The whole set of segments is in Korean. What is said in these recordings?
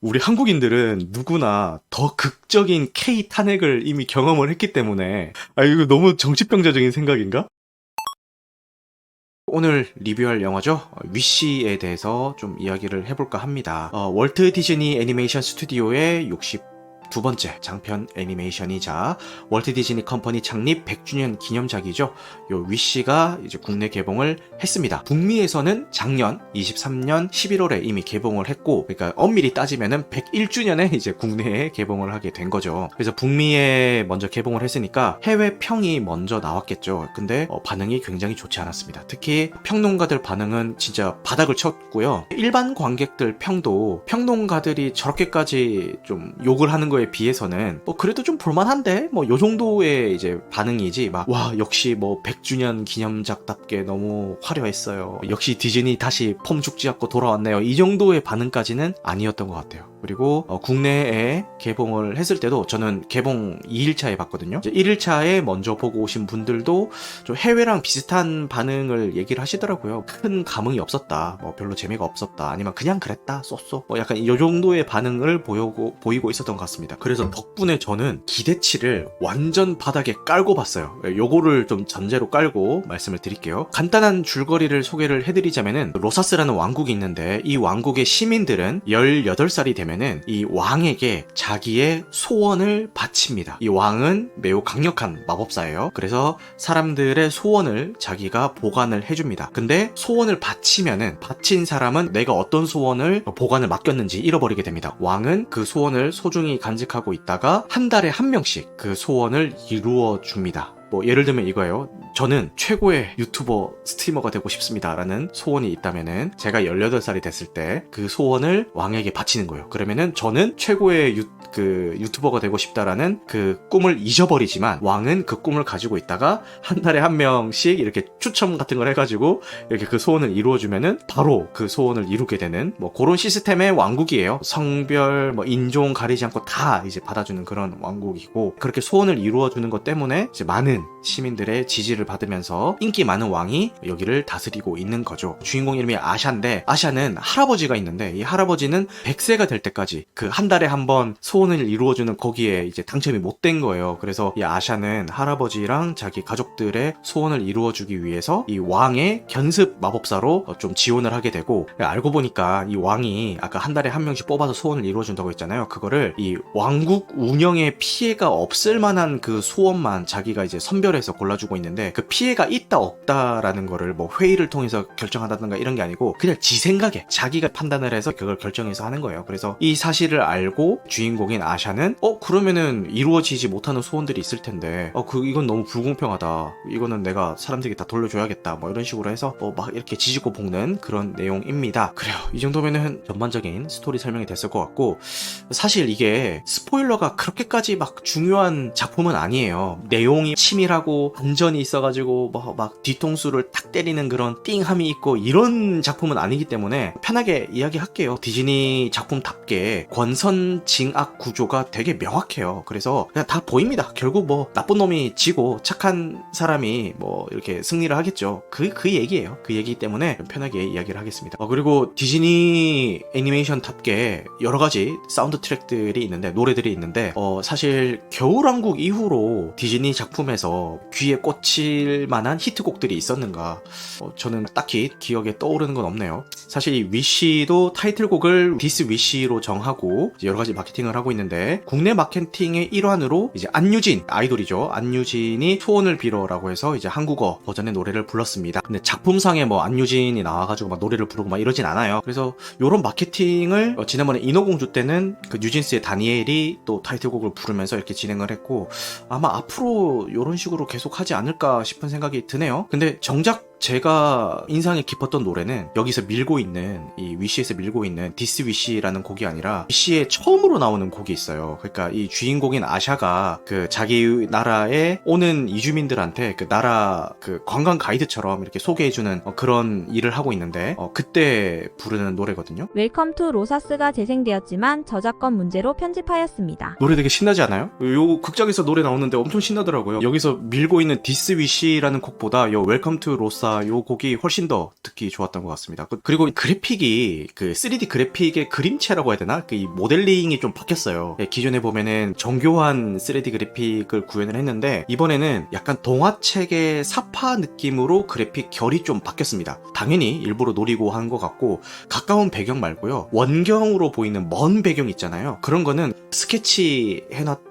우리 한국인들은 누구나 더 극적인 K 탄핵을 이미 경험을 했기 때문에 이거 너무 정치병자적인 생각인가? 오늘 리뷰할 영화죠. 위시에 대해서 좀 이야기를 해볼까 합니다. 월트 디즈니 애니메이션 스튜디오의 62번째 장편 애니메이션이자 월트 디즈니 컴퍼니 창립 100주년 기념작이죠. 요 위시가 이제 국내 개봉을 했습니다. 북미에서는 작년 23년 11월에 이미 개봉을 했고, 그러니까 엄밀히 따지면은 101주년에 이제 국내에 개봉을 하게 된 거죠. 그래서 북미에 먼저 개봉을 했으니까 해외 평이 먼저 나왔겠죠. 근데 반응이 굉장히 좋지 않았습니다. 특히 평론가들 반응은 진짜 바닥을 쳤고요. 일반 관객들 평도 평론가들이 저렇게까지 좀 욕을 하는 거에 비해서는 그래도 좀 볼만한데 요 정도의 이제 반응이지, 막 와 역시 100주년 기념작답게 너무 화려했어요, 역시 디즈니 다시 폼 죽지 않고 돌아왔네요, 이 정도의 반응까지는 아니었던 것 같아요. 그리고 국내에 개봉을 했을 때도 저는 개봉 2일차에 봤거든요. 이제 1일차에 먼저 보고 오신 분들도 좀 해외랑 비슷한 반응을 얘기를 하시더라고요. 큰 감흥이 없었다, 별로 재미가 없었다, 아니면 그냥 그랬다, 쏘쏘, 약간 이 정도의 반응을 보이고 있었던 것 같습니다. 그래서 덕분에 저는 기대치를 완전 바닥에 깔고 봤어요. 요거를 좀 전제로 깔고 말씀을 드릴게요. 간단한 줄거리를 소개를 해드리자면은, 로사스라는 왕국이 있는데 이 왕국의 시민들은 18살이 되면은 이 왕에게 자기의 소원을 바칩니다. 이 왕은 매우 강력한 마법사예요. 그래서 사람들의 소원을 자기가 보관을 해줍니다. 근데 소원을 바치면은 바친 사람은 내가 어떤 소원을 보관을 맡겼는지 잃어버리게 됩니다. 왕은 그 소원을 소중히 간직하고 있다가 한 달에 한 명씩 그 소원을 이루어 줍니다. 예를 들면 이거예요. 저는 최고의 유튜버 스트리머가 되고 싶습니다 라는 소원이 있다면은, 제가 18살이 됐을 때 그 소원을 왕에게 바치는 거예요. 그러면은 저는 최고의 유튜버가 되고 싶다라는 그 꿈을 잊어버리지만, 왕은 그 꿈을 가지고 있다가 한 달에 한 명씩 이렇게 추첨 같은 걸 해가지고 이렇게 그 소원을 이루어주면은 바로 그 소원을 이루게 되는 그런 시스템의 왕국이에요. 성별 인종 가리지 않고 다 이제 받아주는 그런 왕국이고, 그렇게 소원을 이루어주는 것 때문에 이제 많은 시민들의 지지를 받으면서 인기 많은 왕이 여기를 다스리고 있는 거죠. 주인공 이름이 아샤인데, 아샤는 할아버지가 있는데 이 할아버지는 100세가 될 때까지 그 한 달에 한 번 소원을 이루어주는 거기에 이제 당첨이 못 된 거예요. 그래서 이 아샤는 할아버지랑 자기 가족들의 소원을 이루어주기 위해서 이 왕의 견습 마법사로 좀 지원을 하게 되고, 알고 보니까 이 왕이 아까 한 달에 한 명씩 뽑아서 소원을 이루어준다고 했잖아요. 그거를 이 왕국 운영에 피해가 없을 만한 그 소원만 자기가 이제 선별해서 골라주고 있는데, 그 피해가 있다 없다라는 거를 회의를 통해서 결정한다든가 이런 게 아니고 그냥 지 생각에 자기가 판단을 해서 그걸 결정해서 하는 거예요. 그래서 이 사실을 알고 주인공인 아샤는 그러면은 이루어지지 못하는 소원들이 있을 텐데 이건 너무 불공평하다, 이거는 내가 사람들에게 다 돌려줘야겠다, 이런 식으로 해서 막 이렇게 지지고 볶는 그런 내용입니다. 그래요, 이 정도면은 전반적인 스토리 설명이 됐을 것 같고, 사실 이게 스포일러가 그렇게까지 막 중요한 작품은 아니에요. 내용이 치밀하고 반전이 있어가지고 막 뒤통수를 탁 때리는 그런 띵함이 있고 이런 작품은 아니기 때문에 편하게 이야기할게요. 디즈니 작품답게 권선징악 구조가 되게 명확해요. 그래서 그냥 다 보입니다. 결국 나쁜 놈이 지고 착한 사람이 이렇게 승리를 하겠죠. 그 얘기예요. 그 얘기 때문에 편하게 이야기를 하겠습니다. 그리고 디즈니 애니메이션답게 여러 가지 사운드 트랙들이 있는데, 노래들이 있는데, 사실 겨울왕국 이후로 디즈니 작품에서 귀에 꽂힐 만한 히트곡들이 있었는가, 저는 딱히 기억에 떠오르는 건 없네요. 사실 이 위시도 타이틀곡을 This Wish로 정하고 여러 가지 마케팅을 하고 있는데, 국내 마케팅의 일환으로 이제 안유진, 아이돌이죠, 안유진이 소원을 빌어라고 해서 이제 한국어 버전의 노래를 불렀습니다. 근데 작품상에 안유진이 나와가지고 막 노래를 부르고 막 이러진 않아요. 그래서 요런 마케팅을 지난번에 인어공주 때는 그 뉴진스의 다니엘이 또 타이틀곡을 부르면서 이렇게 진행을 했고, 아마 앞으로 이런 식으로 계속 하지 않을까 싶은 생각이 드네요. 근데 정작 제가 인상이 깊었던 노래는 여기서 밀고 있는, 이 위시에서 밀고 있는 This Wish라는 곡이 아니라 위시의 처음으로 나오는 곡이 있어요. 그러니까 이 주인공인 아샤가 그 자기 나라에 오는 이주민들한테 그 나라 그 관광 가이드처럼 이렇게 소개해주는 그런 일을 하고 있는데, 그때 부르는 노래거든요. 웰컴 투 로사스가 재생되었지만 저작권 문제로 편집하였습니다. 노래 되게 신나지 않아요? 요 극장에서 노래 나오는데 엄청 신나더라고요. 여기서 밀고 있는 This Wish라는 곡보다 요 웰컴 투 로사 보다 요 곡이 훨씬 더 듣기 좋았던 것 같습니다. 그리고 그래픽이 그 3D 그래픽의 그림체라고 해야 되나? 그 이 모델링이 좀 바뀌었어요. 기존에 보면은 정교한 3D 그래픽을 구현을 했는데 이번에는 약간 동화책의 사파 느낌으로 그래픽 결이 좀 바뀌었습니다. 당연히 일부러 노리고 한 것 같고 가까운 배경 말고요. 원경으로 보이는 먼 배경 있잖아요. 그런 거는 스케치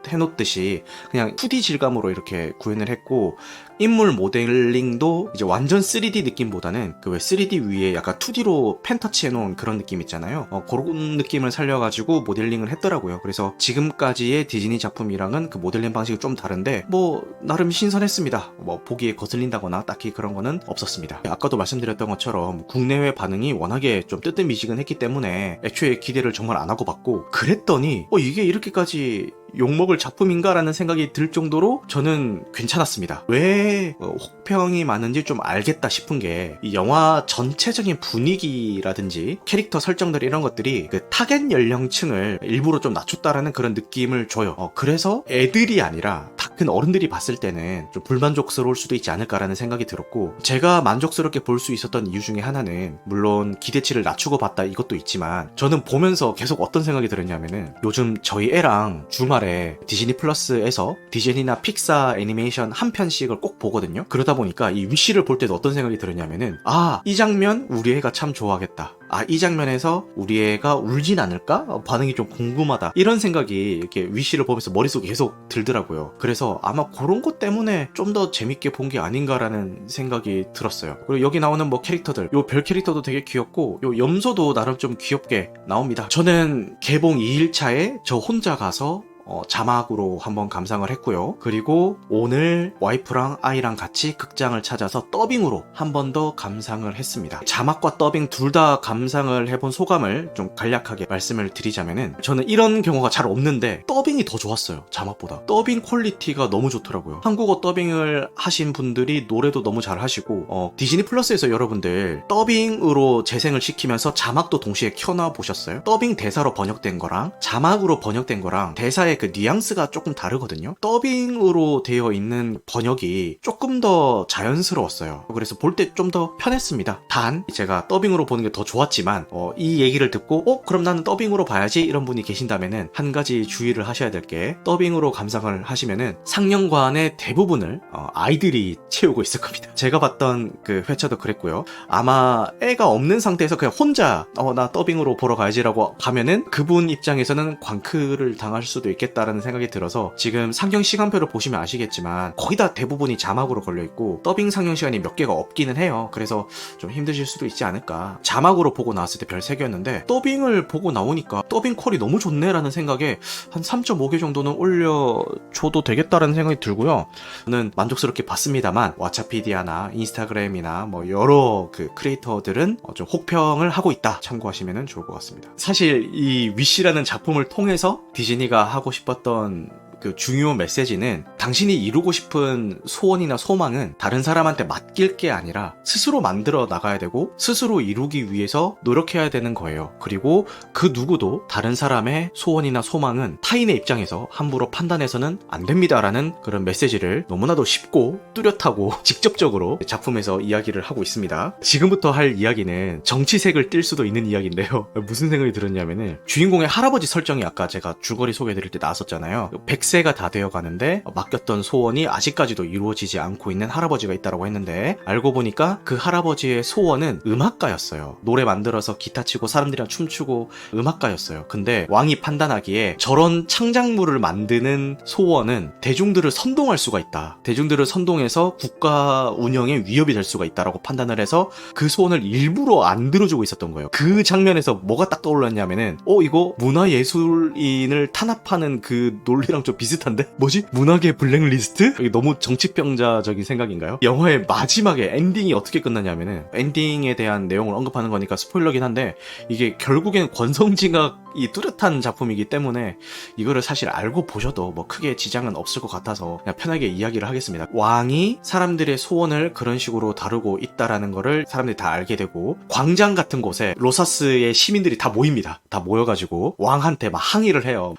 해놓듯이 그냥 2D 질감으로 이렇게 구현을 했고 인물 모델링도 이제 완전 3D 느낌보다는 그 왜 3D 위에 약간 2D로 펜 터치해놓은 그런 느낌 있잖아요. 그런 느낌을 살려가지고 모델링을 했더라고요. 그래서 지금까지의 디즈니 작품이랑은 그 모델링 방식이 좀 다른데 뭐 나름 신선했습니다. 뭐 보기에 거슬린다거나 딱히 그런 거는 없었습니다. 아까도 말씀드렸던 것처럼 국내외 반응이 워낙에 좀 뜨뜻미지근했기 때문에 애초에 기대를 정말 안 하고 봤고 그랬더니 이게 이렇게까지 욕먹을 작품인가라는 생각이 들 정도로 저는 괜찮았습니다. 왜 혹평이 많은지 좀 알겠다 싶은 게 이 영화 전체적인 분위기라든지 캐릭터 설정들 이런 것들이 그 타겟 연령층을 일부러 좀 낮췄다라는 그런 느낌을 줘요. 그래서 애들이 아니라 다 큰 어른들이 봤을 때는 좀 불만족스러울 수도 있지 않을까라는 생각이 들었고 제가 만족스럽게 볼 수 있었던 이유 중에 하나는 물론 기대치를 낮추고 봤다 이것도 있지만 저는 보면서 계속 어떤 생각이 들었냐면은 요즘 저희 애랑 주말에 디즈니 플러스에서 디즈니나 픽사 애니메이션 한 편씩을 꼭 보거든요. 그러다 보니까 이 위시를 볼 때도 어떤 생각이 들었냐면은 이 장면 우리 애가 참 좋아하겠다. 이 장면에서 우리 애가 울진 않을까? 반응이 좀 궁금하다. 이런 생각이 이렇게 위시를 보면서 머릿속에 계속 들더라고요. 그래서 아마 그런 것 때문에 좀 더 재밌게 본 게 아닌가라는 생각이 들었어요. 그리고 여기 나오는 뭐 캐릭터들, 요 별 캐릭터도 되게 귀엽고 요 염소도 나름 좀 귀엽게 나옵니다. 저는 개봉 2일차에 저 혼자 가서 자막으로 한번 감상을 했고요. 그리고 오늘 와이프랑 아이랑 같이 극장을 찾아서 더빙으로 한 번 더 감상을 했습니다. 자막과 더빙 둘 다 감상을 해본 소감을 좀 간략하게 말씀을 드리자면은 저는 이런 경우가 잘 없는데 더빙이 더 좋았어요. 자막보다. 더빙 퀄리티가 너무 좋더라고요. 한국어 더빙을 하신 분들이 노래도 너무 잘 하시고 디즈니 플러스에서 여러분들 더빙으로 재생을 시키면서 자막도 동시에 켜놔 보셨어요? 더빙 대사로 번역된 거랑 자막으로 번역된 거랑 대사의 그 뉘앙스가 조금 다르거든요. 더빙으로 되어 있는 번역이 조금 더 자연스러웠어요. 그래서 볼 때 좀 더 편했습니다. 단 제가 더빙으로 보는 게 더 좋았지만 이 얘기를 듣고 그럼 나는 더빙으로 봐야지 이런 분이 계신다면은 한 가지 주의를 하셔야 될 게 더빙으로 감상을 하시면은 상영관의 대부분을 아이들이 채우고 있을 겁니다. 제가 봤던 그 회차도 그랬고요. 아마 애가 없는 상태에서 그냥 혼자 나 더빙으로 보러 가야지라고 가면은 그분 입장에서는 광크를 당할 수도 있겠다라는 생각이 들어서 지금 상영 시간표를 보시면 아시겠지만 거의 다 대부분이 자막으로 걸려있고 더빙 상영 시간이 몇 개가 없기는 해요. 그래서 좀 힘드실 수도 있지 않을까. 자막으로 보고 나왔을 때 별 3개였는데 더빙을 보고 나오니까 더빙 퀄이 너무 좋네라는 생각에 한 3.5개 정도는 올려줘도 되겠다라는 생각이 들고요. 저는 만족스럽게 봤습니다만 왓챠피디아나 인스타그램이나 뭐 여러 그 크리에이터들은 좀 혹평을 하고 있다. 참고하시면 좋을 것 같습니다. 사실 이 위시라는 작품을 통해서 디즈니가 하고 싶었던 그 중요 메시지는 당신이 이루고 싶은 소원이나 소망은 다른 사람한테 맡길 게 아니라 스스로 만들어 나가야 되고 스스로 이루기 위해서 노력해야 되는 거예요. 그리고 그 누구도 다른 사람의 소원이나 소망은 타인의 입장에서 함부로 판단해서는 안 됩니다라는 그런 메시지를 너무나도 쉽고 뚜렷하고 직접적으로 작품에서 이야기를 하고 있습니다. 지금부터 할 이야기는 정치색을 띌 수도 있는 이야기인데요. 무슨 생각이 들었냐면은 주인공의 할아버지 설정이 아까 제가 줄거리 소개해드릴 때 나왔었잖아요. 100세가 다 되어 가는데 맡겼던 소원이 아직까지도 이루어지지 않고 있는 할아버지가 있다고 했는데 알고 보니까 그 할아버지의 소원은 음악가였어요. 노래 만들어서 기타 치고 사람들이랑 춤추고 음악가였어요. 근데 왕이 판단하기에 저런 창작물을 만드는 소원은 대중들을 선동할 수가 있다. 대중들을 선동해서 국가 운영에 위협이 될 수가 있다라고 판단을 해서 그 소원을 일부러 안 들어주고 있었던 거예요. 그 장면에서 뭐가 딱 떠올랐냐면은 이거 문화예술인을 탄압하는 그 논리랑 좀 비슷한데? 뭐지? 문학의 블랙리스트? 이게 너무 정치병자적인 생각인가요? 영화의 마지막에 엔딩이 어떻게 끝나냐면은 엔딩에 대한 내용을 언급하는 거니까 스포일러긴 한데 이게 결국엔 권성징악이 뚜렷한 작품이기 때문에 이거를 사실 알고 보셔도 뭐 크게 지장은 없을 것 같아서 그냥 편하게 이야기를 하겠습니다. 왕이 사람들의 소원을 그런 식으로 다루고 있다라는 거를 사람들이 다 알게 되고 광장 같은 곳에 로사스의 시민들이 다 모입니다. 다 모여가지고 왕한테 막 항의를 해요.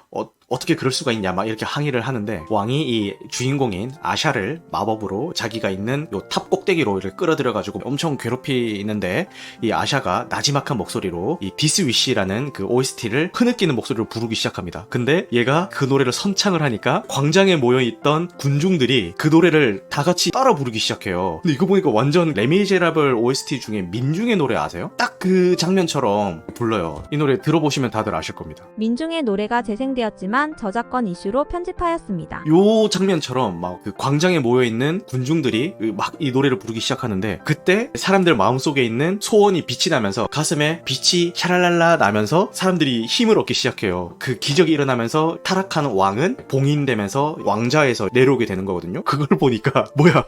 어떻게 그럴 수가 있냐 막 이렇게 항의를 하는데 왕이 이 주인공인 아샤를 마법으로 자기가 있는 요 탑 꼭대기로 이렇게 끌어들여가지고 엄청 괴롭히는데 이 아샤가 나지막한 목소리로 이 디스 위시라는 그 OST를 흐느끼는 목소리로 부르기 시작합니다. 근데 얘가 그 노래를 선창을 하니까 광장에 모여있던 군중들이 그 노래를 다 같이 따라 부르기 시작해요. 근데 이거 보니까 완전 레미제라블 OST 중에 민중의 노래 아세요? 딱 그 장면처럼 불러요. 이 노래 들어보시면 다들 아실 겁니다. 민중의 노래가 재생되었지만 저작권 이슈로 편집하였습니다. 요 장면처럼 막 그 광장에 모여있는 군중들이 막 이 노래를 부르기 시작하는데 그때 사람들 마음속에 있는 소원이 빛이 나면서 가슴에 빛이 샤랄랄라 나면서 사람들이 힘을 얻기 시작해요. 그 기적이 일어나면서 타락한 왕은 봉인되면서 왕좌에서 내려오게 되는 거거든요. 그걸 보니까 뭐야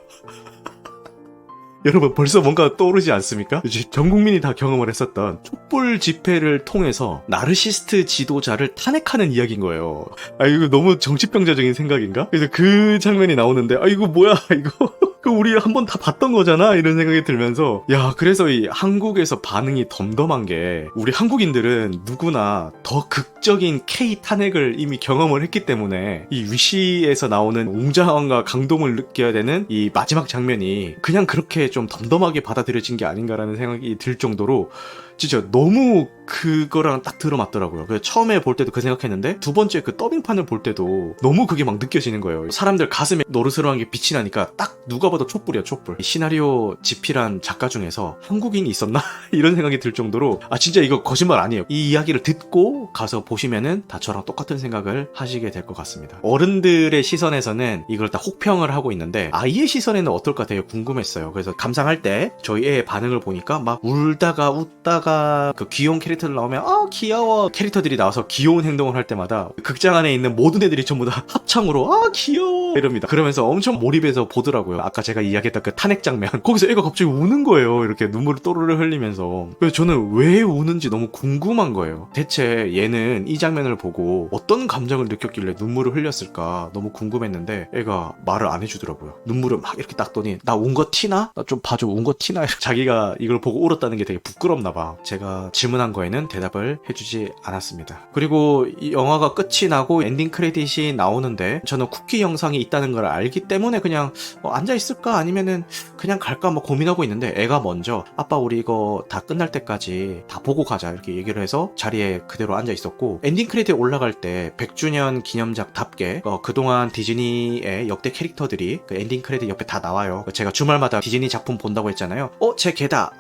여러분 벌써 뭔가 떠오르지 않습니까? 이제 전 국민이 다 경험을 했었던 촛불 집회를 통해서 나르시스트 지도자를 탄핵하는 이야기인 거예요. 아 이거 너무 정치병자적인 생각인가? 그래서 그 장면이 나오는데 아 이거 뭐야 이거 그 우리 한번 다 봤던 거잖아 이런 생각이 들면서 야 그래서 이 한국에서 반응이 덤덤한 게 우리 한국인들은 누구나 더 극적인 K 탄핵을 이미 경험을 했기 때문에 이 위시에서 나오는 웅장함과 강동을 느껴야 되는 이 마지막 장면이 그냥 그렇게 좀 덤덤하게 받아들여진 게 아닌가라는 생각이 들 정도로 진짜 너무 그거랑 딱 들어맞더라고요. 그래서 처음에 볼 때도 그 생각했는데 두 번째 그 더빙판을 볼 때도 너무 그게 막 느껴지는 거예요. 사람들 가슴에 노르스러운 게 빛이 나니까 딱 누가 봐도 촛불이야 촛불. 이 시나리오 집필한 작가 중에서 한국인이 있었나? 이런 생각이 들 정도로 아 진짜 이거 거짓말 아니에요. 이 이야기를 듣고 가서 보시면은 다 저랑 똑같은 생각을 하시게 될 것 같습니다. 어른들의 시선에서는 이걸 다 혹평을 하고 있는데 아이의 시선에는 어떨까 되게 궁금했어요. 그래서 감상할 때 저희 애의 반응을 보니까 막 울다가 웃다가 그 귀여운 캐릭터들 나오면 아 귀여워 캐릭터들이 나와서 귀여운 행동을 할 때마다 극장 안에 있는 모든 애들이 전부 다 합창으로 아 귀여워 이럽니다. 그러면서 엄청 몰입해서 보더라고요. 아까 제가 이야기했던 그 탄핵 장면 거기서 애가 갑자기 우는 거예요. 이렇게 눈물을 또르르 흘리면서. 그래서 저는 왜 우는지 너무 궁금한 거예요. 대체 얘는 이 장면을 보고 어떤 감정을 느꼈길래 눈물을 흘렸을까 너무 궁금했는데 애가 말을 안 해주더라고요. 눈물을 막 이렇게 닦더니 나 운 거 티나? 나 좀 봐줘 운 거 티나? 자기가 이걸 보고 울었다는 게 되게 부끄럽나 봐. 제가 질문한 거에는 대답을 해주지 않았습니다. 그리고 이 영화가 끝이 나고 엔딩 크레딧이 나오는데 저는 쿠키 영상이 있다는 걸 알기 때문에 그냥 앉아있을까 아니면은 그냥 갈까 뭐 고민하고 있는데 애가 먼저 아빠 우리 이거 다 끝날 때까지 다 보고 가자 이렇게 얘기를 해서 자리에 그대로 앉아있었고 엔딩 크레딧 올라갈 때 100주년 기념작답게 그동안 디즈니의 역대 캐릭터들이 그 엔딩 크레딧 옆에 다 나와요. 제가 주말마다 디즈니 작품 본다고 했잖아요. 쟤 걔다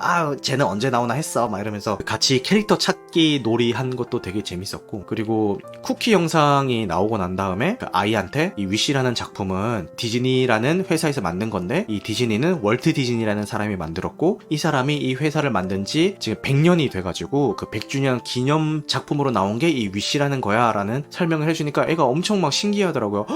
아 쟤는 언제 나오나 했어 막 이러면서 같이 캐릭터 찾기 놀이한 것도 되게 재밌었고 그리고 쿠키 영상이 나오고 난 다음에 그 아이한테 이 위시라는 작품은 디즈니라는 회사에서 만든 건데 이 디즈니는 월트 디즈니라는 사람이 만들었고 이 사람이 이 회사를 만든 지 지금 100년이 돼가지고 그 100주년 기념 작품으로 나온 게 이 위시라는 거야 라는 설명을 해주니까 애가 엄청 막 신기하더라고요.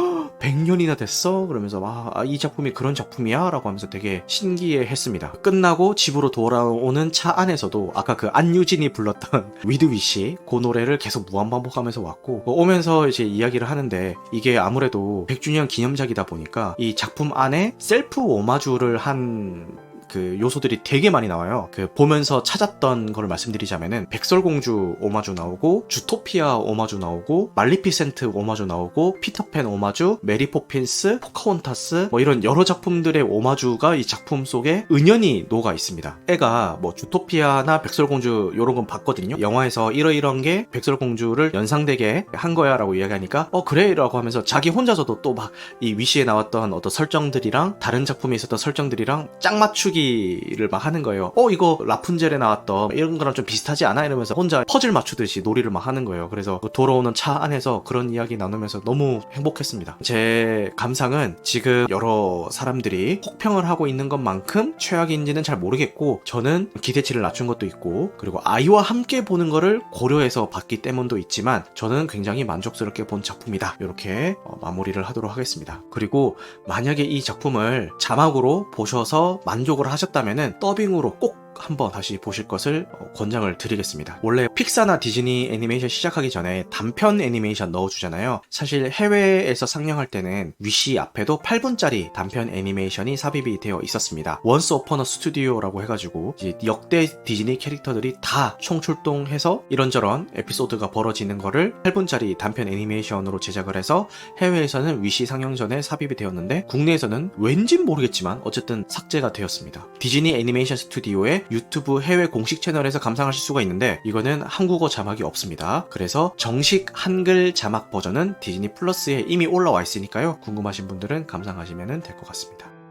100년이나 됐어? 그러면서 이 작품이 그런 작품이야? 라고 하면서 되게 신기해 했습니다. 끝나고 집으로 돌아오는 차 안에서도 아까 그 안유진이 불렀던 위드 위시 그 노래를 계속 무한반복하면서 왔고 오면서 이제 이야기를 하는데 이게 아무래도 100주년 기념작이다 보니까 이 작품 안에 셀프 오마주를 한 그 요소들이 되게 많이 나와요. 그 보면서 찾았던 걸 말씀드리자면은 백설공주 오마주 나오고 주토피아 오마주 나오고 말리피센트 오마주 나오고 피터팬 오마주 메리 포핀스 포카혼타스 뭐 이런 여러 작품들의 오마주가 이 작품 속에 은연히 녹아 있습니다. 애가 뭐 주토피아나 백설공주 요런 건 봤거든요. 영화에서 이러이러한 게 백설공주를 연상되게 한 거야 라고 이야기하니까 그래 라고 하면서 자기 혼자서도 또 막 이 위시에 나왔던 어떤 설정들이랑 다른 작품에 있었던 설정들이랑 짝 맞추기 를 막 하는 거예요. 이거 라푼젤에 나왔던 이런 거랑 좀 비슷하지 않아? 이러면서 혼자 퍼즐 맞추듯이 놀이를 막 하는 거예요. 그래서 돌아오는 차 안에서 그런 이야기 나누면서 너무 행복했습니다. 제 감상은 지금 여러 사람들이 혹평을 하고 있는 것만큼 최악인지는 잘 모르겠고 저는 기대치를 낮춘 것도 있고 그리고 아이와 함께 보는 거를 고려해서 봤기 때문도 있지만 저는 굉장히 만족스럽게 본 작품이다. 이렇게 마무리를 하도록 하겠습니다. 그리고 만약에 이 작품을 자막으로 보셔서 만족을 하셨다면은 더빙으로 꼭 한번 다시 보실 것을 권장을 드리겠습니다. 원래 픽사나 디즈니 애니메이션 시작하기 전에 단편 애니메이션 넣어주잖아요. 사실 해외에서 상영할 때는 위시 앞에도 8분짜리 단편 애니메이션이 삽입이 되어 있었습니다. 원스 어폰 어 스튜디오라고 해가지고 이제 역대 디즈니 캐릭터들이 다 총출동해서 이런저런 에피소드가 벌어지는 거를 8분짜리 단편 애니메이션으로 제작을 해서 해외에서는 위시 상영 전에 삽입이 되었는데 국내에서는 왠진 모르겠지만 어쨌든 삭제가 되었습니다. 디즈니 애니메이션 스튜디오의 유튜브 해외 공식 채널에서 감상하실 수가 있는데 이거는 한국어 자막이 없습니다. 그래서 정식 한글 자막 버전은 디즈니 플러스에 이미 올라와 있으니까요. 궁금하신 분들은 감상하시면 될 것 같습니다.